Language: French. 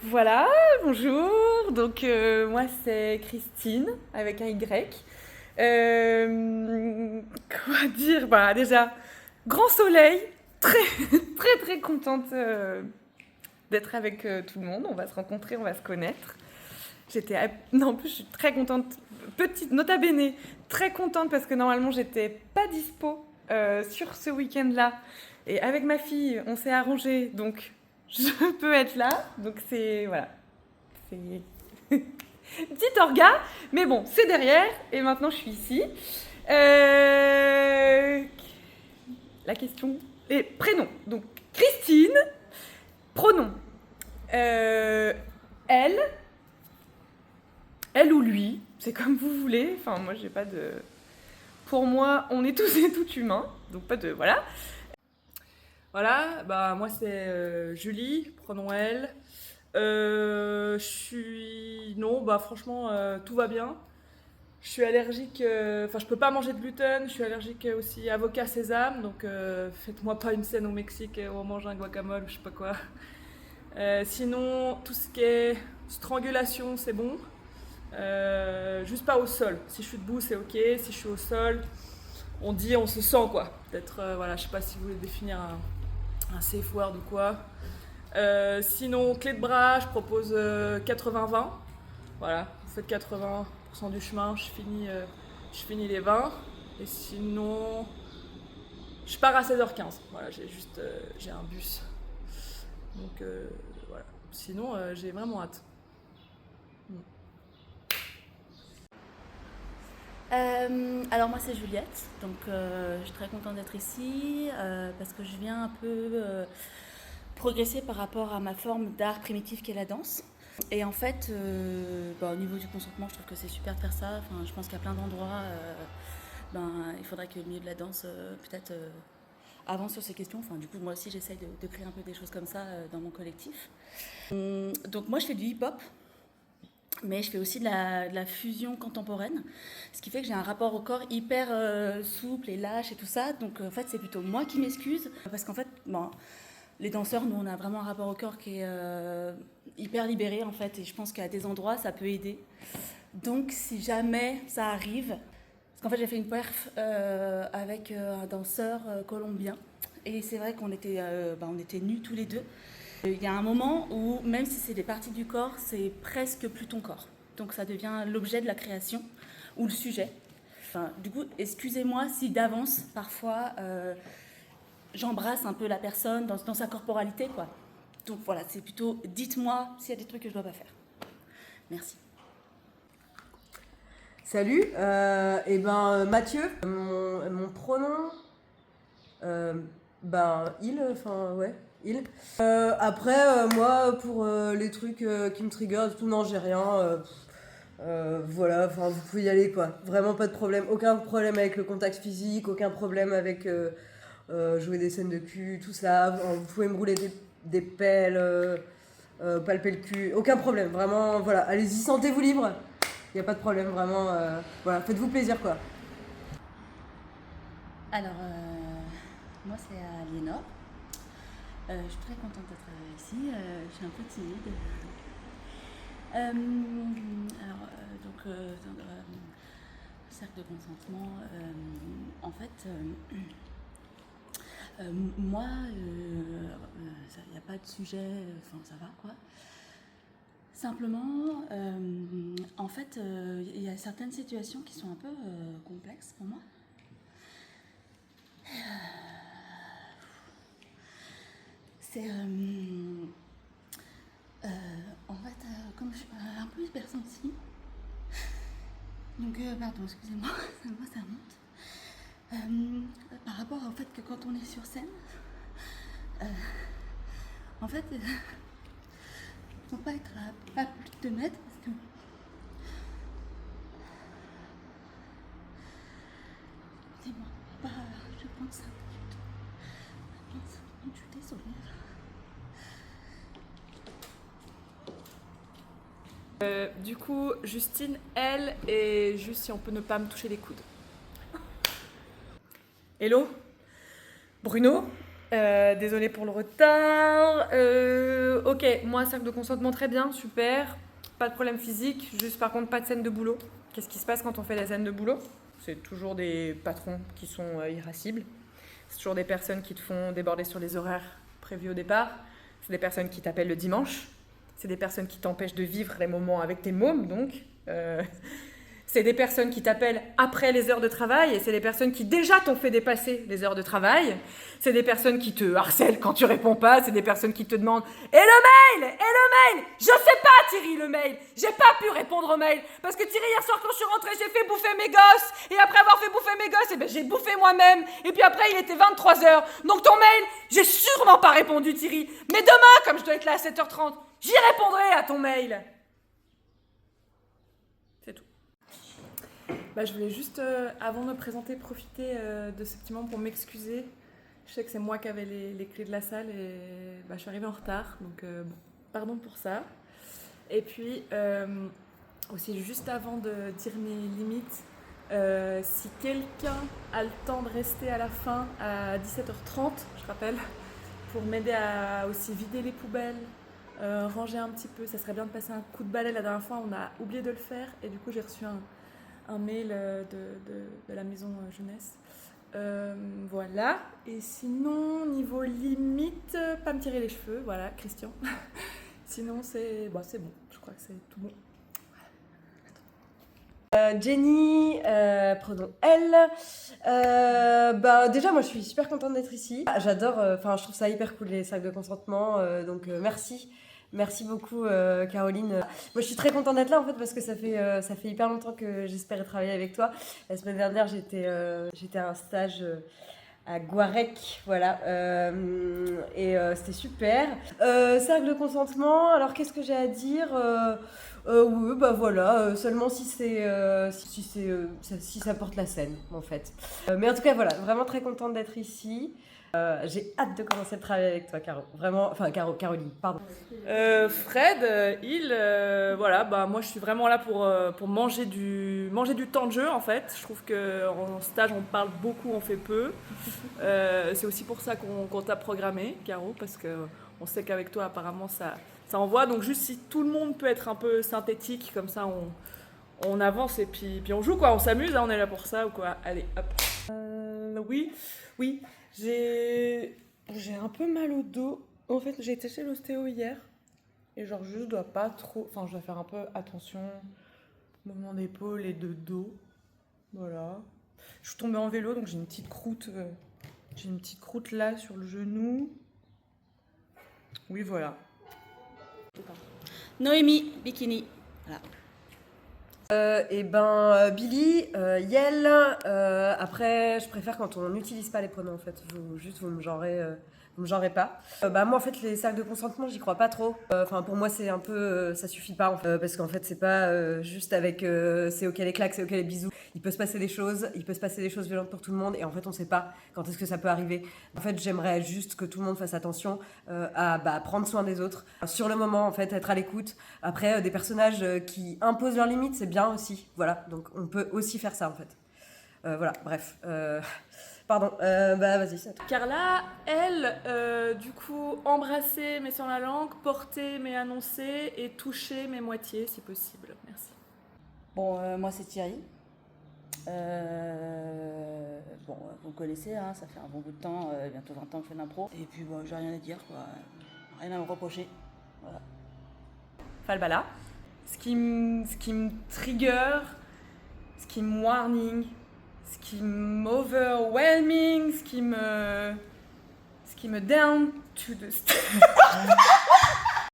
Voilà, bonjour. Donc moi c'est Christine avec un Y. Quoi dire? Bah déjà, grand soleil, très très contente d'être avec tout le monde. On va se rencontrer, on va se connaître. Non, en plus je suis très contente. Petite nota bene, très contente parce que normalement j'étais pas dispo sur ce week-end-là. Et avec ma fille, on s'est arrangé, donc je peux être là. Donc c'est voilà, c'est petit orga, mais bon, c'est derrière, et maintenant je suis ici. La question. Les prénoms. Donc, Christine, pronom. Euh, elle, elle ou lui, c'est comme vous voulez. Enfin, moi, j'ai pas de. Pour moi, on est tous et toutes humains, donc pas de. Voilà. Voilà, bah moi c'est Julie, pronom elle. Je suis. Non, bah franchement, tout va bien. Je suis allergique, enfin je peux pas manger de gluten, je suis allergique aussi à avocat sésame, donc faites-moi pas une scène au Mexique où on mange un guacamole ou je sais pas quoi. Sinon, tout ce qui est strangulation, c'est bon. Juste pas au sol. Si je suis debout, c'est ok. Si je suis au sol, on dit, on se sent quoi. Peut-être, voilà, je sais pas si vous voulez définir un safe word ou quoi. Sinon, clé de bras, je propose 80-20. Voilà, vous faites 80% du chemin, je finis les 20. Et sinon, je pars à 16h15. Voilà, j'ai un bus. Donc voilà. Sinon, j'ai vraiment hâte. Alors moi c'est Juliette, donc je suis très contente d'être ici parce que je viens un peu progresser par rapport à ma forme d'art primitif qu'est la danse. Et en fait, au niveau du consentement, je trouve que c'est super de faire ça. Enfin, je pense qu'il y a plein d'endroits, il faudrait que le milieu de la danse peut-être avance sur ces questions. Enfin, du coup, moi aussi j'essaye de créer un peu des choses comme ça dans mon collectif. Donc moi je fais du hip-hop. Mais je fais aussi de la fusion contemporaine, ce qui fait que j'ai un rapport au corps hyper souple et lâche et tout ça. Donc en fait, c'est plutôt moi qui m'excuse. Parce qu'en fait, bon, les danseurs, nous, on a vraiment un rapport au corps qui est hyper libéré en fait. Et je pense qu'à des endroits, ça peut aider. Donc si jamais ça arrive, parce qu'en fait, j'ai fait une perf avec un danseur colombien. Et c'est vrai qu'on était, on était nus tous les deux. Il y a un moment où, même si c'est des parties du corps, c'est presque plus ton corps. Donc ça devient l'objet de la création ou le sujet. Enfin, du coup, excusez-moi si d'avance, parfois, j'embrasse un peu la personne dans sa corporalité, quoi. Donc voilà, c'est plutôt dites-moi s'il y a des trucs que je dois pas faire. Merci. Salut, Mathieu, mon pronom, il, enfin ouais, il. Moi pour les trucs qui me trigger, tout non j'ai rien, voilà, enfin vous pouvez y aller quoi, vraiment pas de problème, aucun problème avec le contact physique, aucun problème avec jouer des scènes de cul, tout ça, vous pouvez me rouler des pelles, palper le cul, aucun problème, vraiment, voilà, allez-y, sentez-vous libre. Il n'y a pas de problème, vraiment. Voilà, faites-vous plaisir, quoi. Alors, moi c'est Aliénor. Je suis très contente d'être ici. Je suis un peu timide. Cercle de consentement. En fait, moi, il n'y a pas de sujet, enfin ça va quoi. Simplement, en fait, il y a certaines situations qui sont un peu complexes pour moi. C'est en fait, comme je suis un peu hypersensible, donc pardon, excusez-moi, moi ça monte. Par rapport au fait que quand on est sur scène, en fait, faut pas être à plus de 2 mètres parce que dis-moi, je vais prendre 5 minutes. Je suis désolée. Du coup, Justine, elle, et juste si on peut ne pas me toucher les coudes. Hello, Bruno. Désolée pour le retard. Ok, moi, cercle de consentement, très bien, super. Pas de problème physique, juste par contre, pas de scène de boulot. Qu'est-ce qui se passe quand on fait des scènes de boulot? C'est toujours des patrons qui sont irascibles. C'est toujours des personnes qui te font déborder sur les horaires prévus au départ. C'est des personnes qui t'appellent le dimanche. C'est des personnes qui t'empêchent de vivre les moments avec tes mômes, donc. C'est des personnes qui t'appellent après les heures de travail et c'est des personnes qui déjà t'ont fait dépasser les heures de travail. C'est des personnes qui te harcèlent quand tu réponds pas. C'est des personnes qui te demandent « Et le mail ? Et le mail ?» Je sais pas, Thierry, le mail. J'ai pas pu répondre au mail parce que Thierry, hier soir, quand je suis rentrée, j'ai fait bouffer mes gosses. Et après avoir fait bouffer mes gosses, eh ben, j'ai bouffé moi-même. Et puis après, il était 23h. Donc ton mail, j'ai sûrement pas répondu, Thierry. Mais demain, comme je dois être là à 7h30, j'y répondrai à ton mail. C'est tout. Je voulais juste, avant de me présenter, profiter de ce petit moment pour m'excuser. Je sais que c'est moi qui avais les clés de la salle et je suis arrivée en retard, donc pardon pour ça. Et puis, aussi, juste avant de dire mes limites, si quelqu'un a le temps de rester à la fin, à 17h30, je rappelle, pour m'aider à aussi vider les poubelles, ranger un petit peu, ça serait bien de passer un coup de balai. La dernière fois, on a oublié de le faire et du coup, j'ai reçu un mail de la maison jeunesse. Voilà. Et sinon, niveau limite, pas me tirer les cheveux. Voilà, Christian. Sinon, c'est bon. Je crois que c'est tout bon. Jenny, prenons elle. Déjà, moi, je suis super contente d'être ici. J'adore, je trouve ça hyper cool, les cercles de consentement. Donc, merci. Merci beaucoup, Caroline. Moi, je suis très contente d'être là, en fait, parce que ça fait hyper longtemps que j'espérais travailler avec toi. La semaine dernière, j'étais à un stage à Guarec, voilà. C'était super. Cercle de consentement, alors qu'est-ce que j'ai à dire? Oui, voilà, seulement si ça porte la scène, en fait. Mais en tout cas, voilà, vraiment très contente d'être ici. J'ai hâte de commencer le travail avec toi, Caro. Vraiment, Caroline, pardon. Fred, moi je suis vraiment là pour manger du temps de jeu en fait. Je trouve qu'en stage on parle beaucoup, on fait peu. C'est aussi pour ça qu'on t'a programmé, Caro, parce qu'on sait qu'avec toi apparemment ça envoie. Donc juste si tout le monde peut être un peu synthétique, comme ça on avance et puis on joue quoi, on s'amuse, hein, on est là pour ça ou quoi. Allez, hop. Oui. J'ai un peu mal au dos. En fait, j'ai été chez l'ostéo hier. Et je dois pas trop... je dois faire un peu attention. Mouvement d'épaule et de dos. Voilà. Je suis tombée en vélo, donc j'ai une petite croûte. J'ai une petite croûte là sur le genou. Oui, voilà. Noémie, bikini. Voilà. Billy, Yel, après je préfère quand on n'utilise pas les pronoms en fait, vous me genrez pas. Moi en fait les cercles de consentement j'y crois pas trop, pour moi c'est un peu, ça suffit pas parce qu'en fait c'est pas juste avec c'est ok les claques, c'est ok les bisous, il peut se passer des choses violentes pour tout le monde et en fait on sait pas quand est-ce que ça peut arriver. En fait j'aimerais juste que tout le monde fasse attention à prendre soin des autres, sur le moment en fait, être à l'écoute. Après des personnages qui imposent leurs limites c'est bien aussi, voilà, donc on peut aussi faire ça en fait. Voilà, bref. Pardon, vas-y, c'est à toi. Carla, elle, du coup, embrasser mais sans la langue, porter mais annoncer et toucher mais moitié si possible. Merci. Bon, moi c'est Thierry. Vous me connaissez, hein, ça fait un bon bout de temps, bientôt 20 ans que je fais de l'impro. Et puis j'ai rien à dire, quoi. Rien à me reprocher. Voilà. Falbala. Ce qui me trigger, ce qui me warning, ce qui m'overwhelming, ce qui me down to the